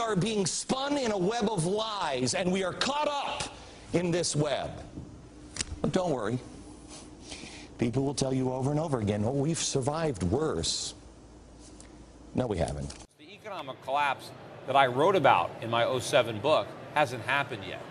are being spun in a web of lies, and we are caught up in this web. But don't worry. People will tell you over and over again, oh, we've survived worse. No, we haven't. The economic collapse that I wrote about in my '07 book hasn't happened yet.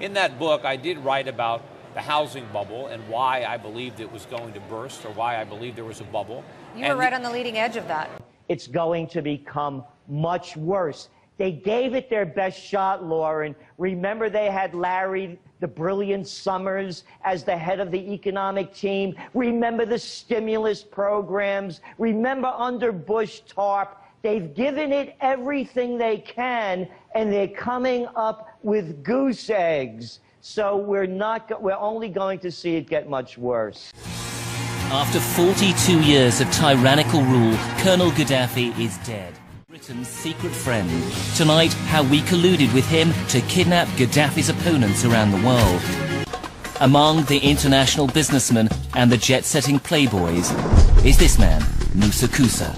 In that book, I did write about the housing bubble and why I believed it was going to burst, or why I believed there was a bubble. You were right on the leading edge of that. It's going to become much worse. They gave it their best shot, Lauren. Remember, they had Larry, the brilliant Summers, as the head of the economic team. Remember the stimulus programs. Remember under Bush TARP. They've given it everything they can, and they're coming up with goose eggs. So we're only going to see it get much worse. After 42 years of tyrannical rule, Colonel Gaddafi is dead. Britain's secret friend. Tonight, how we colluded with him to kidnap Gaddafi's opponents around the world. Among the international businessmen and the jet-setting playboys is this man, Moussa Koussa.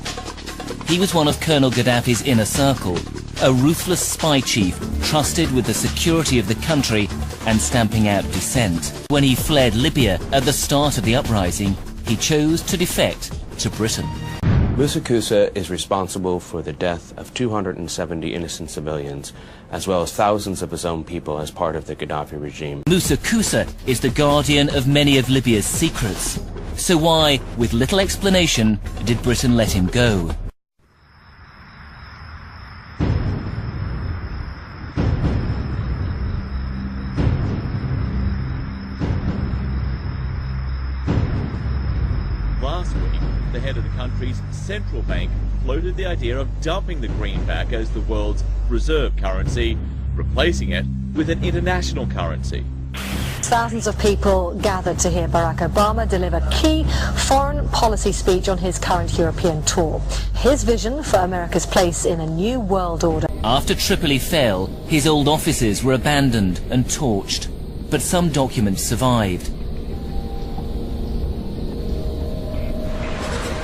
He was one of Colonel Gaddafi's inner circle, a ruthless spy chief trusted with the security of the country and stamping out dissent. When he fled Libya at the start of the uprising, he chose to defect to Britain. Moussa Koussa is responsible for the death of 270 innocent civilians, as well as thousands of his own people as part of the Gaddafi regime. Moussa Koussa is the guardian of many of Libya's secrets. So why, with little explanation, did Britain let him go? Last week, the head of the country's central bank floated the idea of dumping the greenback as the world's reserve currency, replacing it with an international currency. Thousands of people gathered to hear Barack Obama deliver key foreign policy speech on his current European tour. His vision for America's place in a new world order. After Tripoli fell, his old offices were abandoned and torched, but some documents survived.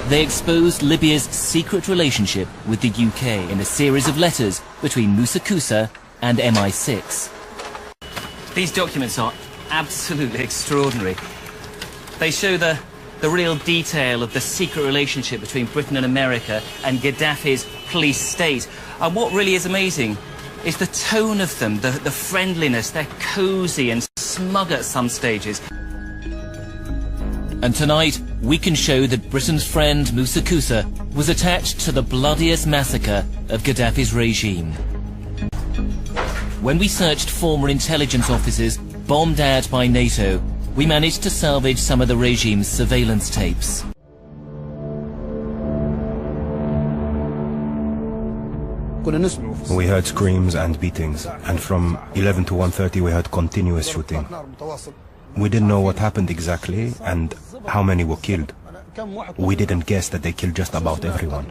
They exposed Libya's secret relationship with the UK in a series of letters between Moussa Koussa and MI6. These documents are absolutely extraordinary. They show the real detail of the secret relationship between Britain and America and Gaddafi's police state. And what really is amazing is the tone of them, the friendliness. They're cosy and smug at some stages. And tonight, we can show that Britain's friend Moussa Koussa was attached to the bloodiest massacre of Gaddafi's regime. When we searched former intelligence offices bombed out by NATO, we managed to salvage some of the regime's surveillance tapes. We heard screams and beatings, and from 11 to 1:30 we heard continuous shooting. We didn't know what happened exactly and how many were killed. We didn't guess that they killed just about everyone.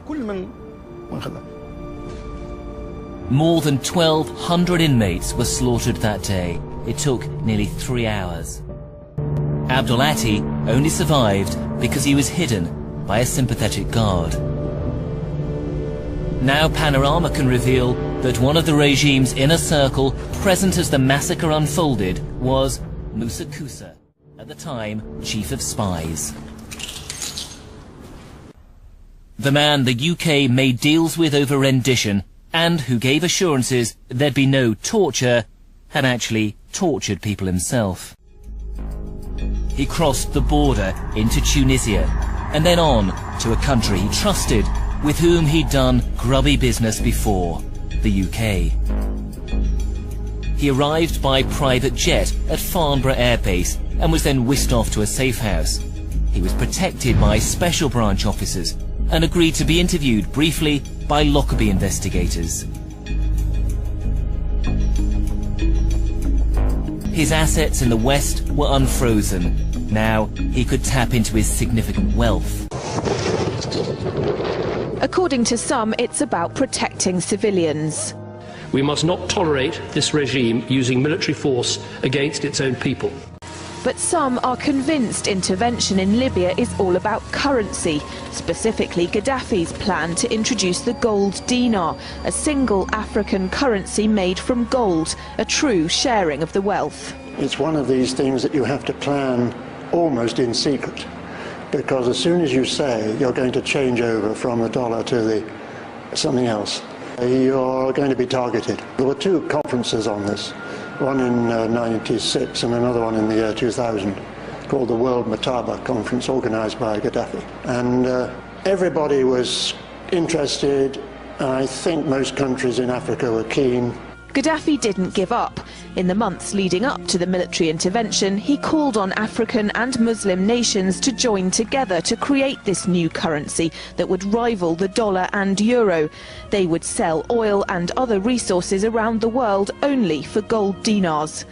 More than 1,200 inmates were slaughtered that day. It took nearly 3 hours. Abdul Ati only survived because he was hidden by a sympathetic guard. Now Panorama can reveal that one of the regime's inner circle, present as the massacre unfolded, was Moussa Koussa, at the time chief of spies. The man the UK made deals with over rendition, and who gave assurances there'd be no torture, had actually tortured people himself. He crossed the border into Tunisia, and then on to a country he trusted, with whom he'd done grubby business before, the UK. He arrived by private jet at Farnborough Air Base and was then whisked off to a safe house. He was protected by special branch officers and agreed to be interviewed briefly by Lockerbie investigators. His assets in the West were unfrozen. Now he could tap into his significant wealth. According to some, it's about protecting civilians. We must not tolerate this regime using military force against its own people. But some are convinced intervention in Libya is all about currency, specifically Gaddafi's plan to introduce the gold dinar, a single African currency made from gold, a true sharing of the wealth. It's one of these things that you have to plan almost in secret, because as soon as you say you're going to change over from the dollar to something else, you're going to be targeted. There were two conferences on this, one in '96 and another one in the year 2000, called the World Mataba Conference, organized by Gaddafi. And everybody was interested, and I think most countries in Africa were keen. Gaddafi didn't give up. In the months leading up to the military intervention, he called on African and Muslim nations to join together to create this new currency that would rival the dollar and euro. They would sell oil and other resources around the world only for gold dinars.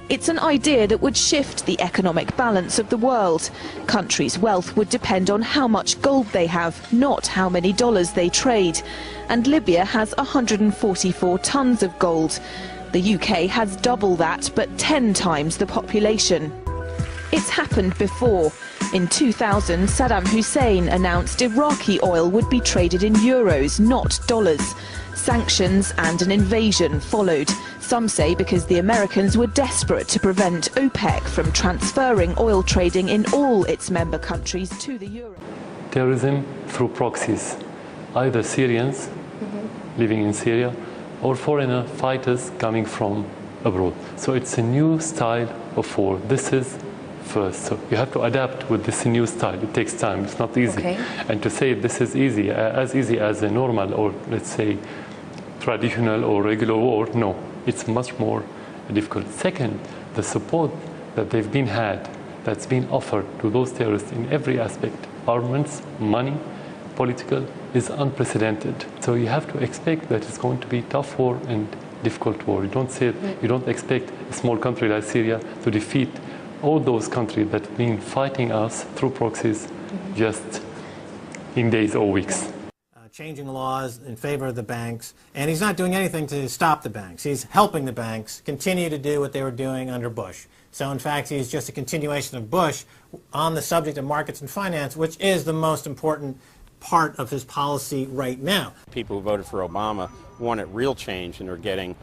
It's an idea that would shift the economic balance of the world. Countries' wealth would depend on how much gold they have, not how many dollars they trade. And Libya has 144 tons of gold. The UK has double that, but 10 times the population. It's happened before. In 2000, Saddam Hussein announced Iraqi oil would be traded in euros, not dollars. Sanctions and an invasion followed. Some say because the Americans were desperate to prevent OPEC from transferring oil trading in all its member countries to the euro. Terrorism through proxies, either Syrians living in Syria or foreigner fighters coming from abroad. So it's a new style of war. This is first. So you have to adapt with this new style. It takes time. It's not easy. Okay. And to say this is easy as a normal or let's say traditional or regular war, no. It's much more difficult. Second, the support that they've been had, that's been offered to those terrorists in every aspect, armaments, money, political, is unprecedented. So you have to expect that it's going to be tough war and difficult war. You don't expect a small country like Syria to defeat all those countries that have been fighting us through proxies just in days or weeks. Changing laws in favor of the banks, and he's not doing anything to stop the banks. He's helping the banks continue to do what they were doing under Bush. So in fact, he's just a continuation of Bush on the subject of markets and finance, which is the most important part of his policy right now. People who voted for Obama wanted real change, and are getting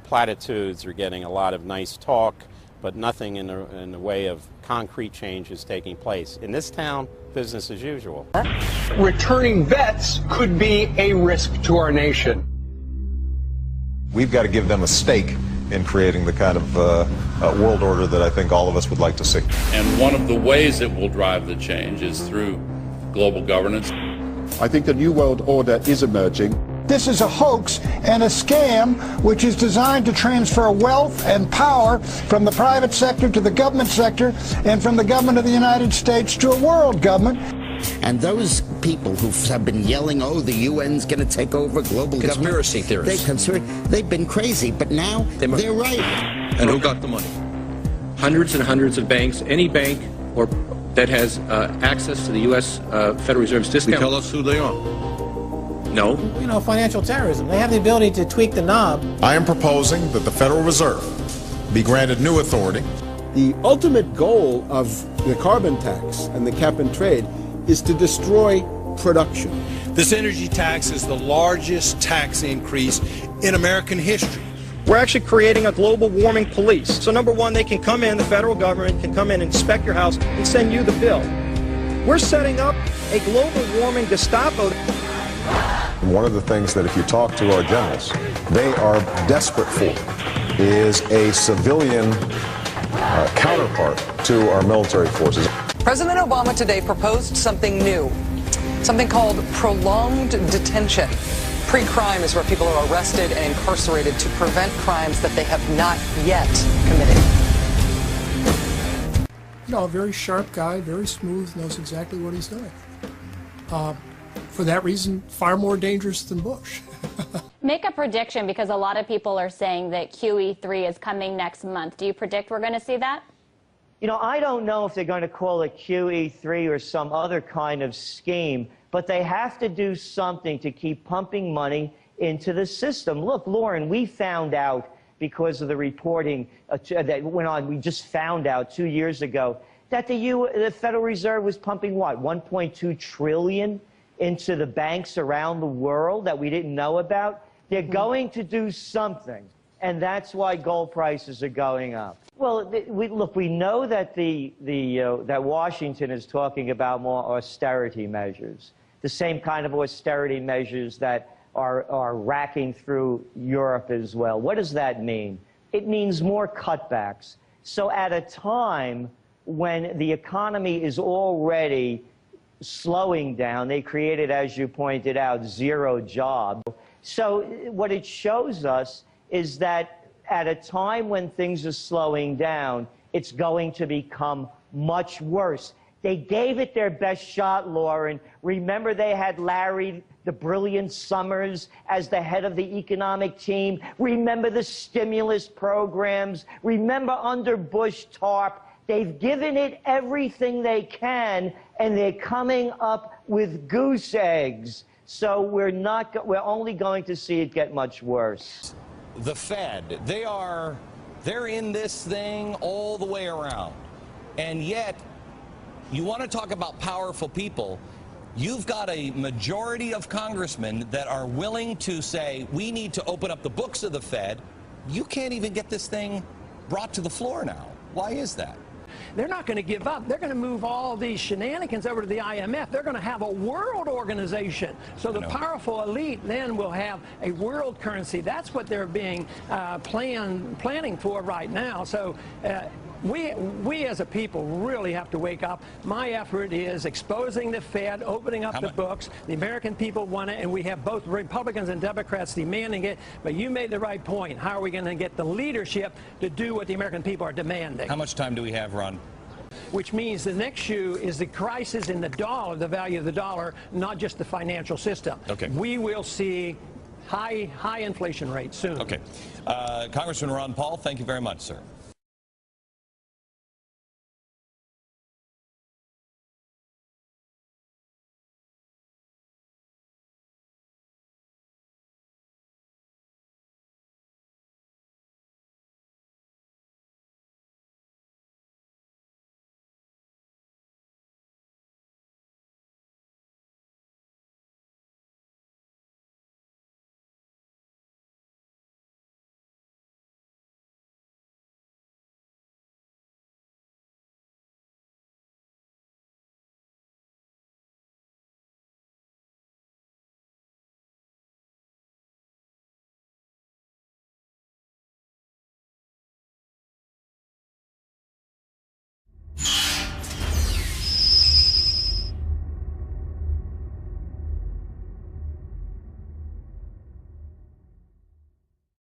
platitudes, are getting a lot of nice talk, but nothing in the way of concrete change is taking place. In this town, business as usual. Returning vets could be a risk to our nation. We've got to give them a stake in creating the kind of world order that I think all of us would like to see. And one of the ways it will drive the change is through global governance. I think the new world order is emerging. This is a hoax and a scam which is designed to transfer wealth and power from the private sector to the government sector, and from the government of the United States to a world government. And those people who have been yelling, oh, the UN's going to take over global conspiracy theorists. They've been crazy, but now they're right. And who got the money? Hundreds and hundreds of banks. Any bank or that has access to the U.S. Federal Reserve's discount. Tell us who they are. No. You know, financial terrorism. They have the ability to tweak the knob. I am proposing that the Federal Reserve be granted new authority. The ultimate goal of the carbon tax and the cap and trade is to destroy production. This energy tax is the largest tax increase in American history. We're actually creating a global warming police. So number one, they can come in, the federal government can come in and inspect your house and send you the bill. We're setting up a global warming Gestapo. One of the things that if you talk to our generals, they are desperate for is a civilian counterpart to our military forces. President Obama today proposed something new, something called prolonged detention. Pre-crime is where people are arrested and incarcerated to prevent crimes that they have not yet committed. You know, a very sharp guy, very smooth, knows exactly what he's doing. For that reason, far more dangerous than Bush. Make a prediction, because a lot of people are saying that QE3 is coming next month. Do you predict we're going to see that? You know, I don't know if they're going to call it QE3 or some other kind of scheme, but they have to do something to keep pumping money into the system. Look, Lauren, we found out because of the reporting that went on. We just found out 2 years ago that the Federal Reserve was pumping, what, $1.2 trillion into the banks around the world that we didn't know about. They're going to do something, and that's why gold prices are going up. Well, look, we know that that Washington is talking about more austerity measures, the same kind of austerity measures that are racking through Europe as well. What does that mean? It means more cutbacks. So at a time when the economy is already slowing down, they created, as you pointed out, 0 jobs. So what it shows us is that at a time when things are slowing down, it's going to become much worse. They gave it their best shot, Lauren. Remember, they had Larry, the brilliant Summers, as the head of the economic team. Remember the stimulus programs. Remember under Bush TARP. They've given it everything they can, and they're coming up with goose eggs. So we're only going to see it get much worse. The Fed, they're in this thing all the way around. And yet, you want to talk about powerful people, you've got a majority of congressmen that are willing to say, we need to open up the books of the Fed. You can't even get this thing brought to the floor now. Why is that? They're not going to give up. They're going to move all these shenanigans over to the IMF. They're going to have a world organization. So the powerful elite then will have a world currency. That's what they're being planning for right now. So we as a people really have to wake up. My effort is exposing the Fed, opening up the books. The American people want it, and we have both Republicans and Democrats demanding it. But you made the right point. How are we going to get the leadership to do what the American people are demanding? How much time do we have, Ron? Which means the next shoe is the crisis in the dollar, the value of the dollar, not just the financial system. Okay. We will see high inflation rates soon. Okay. Congressman Ron Paul, thank you very much, sir.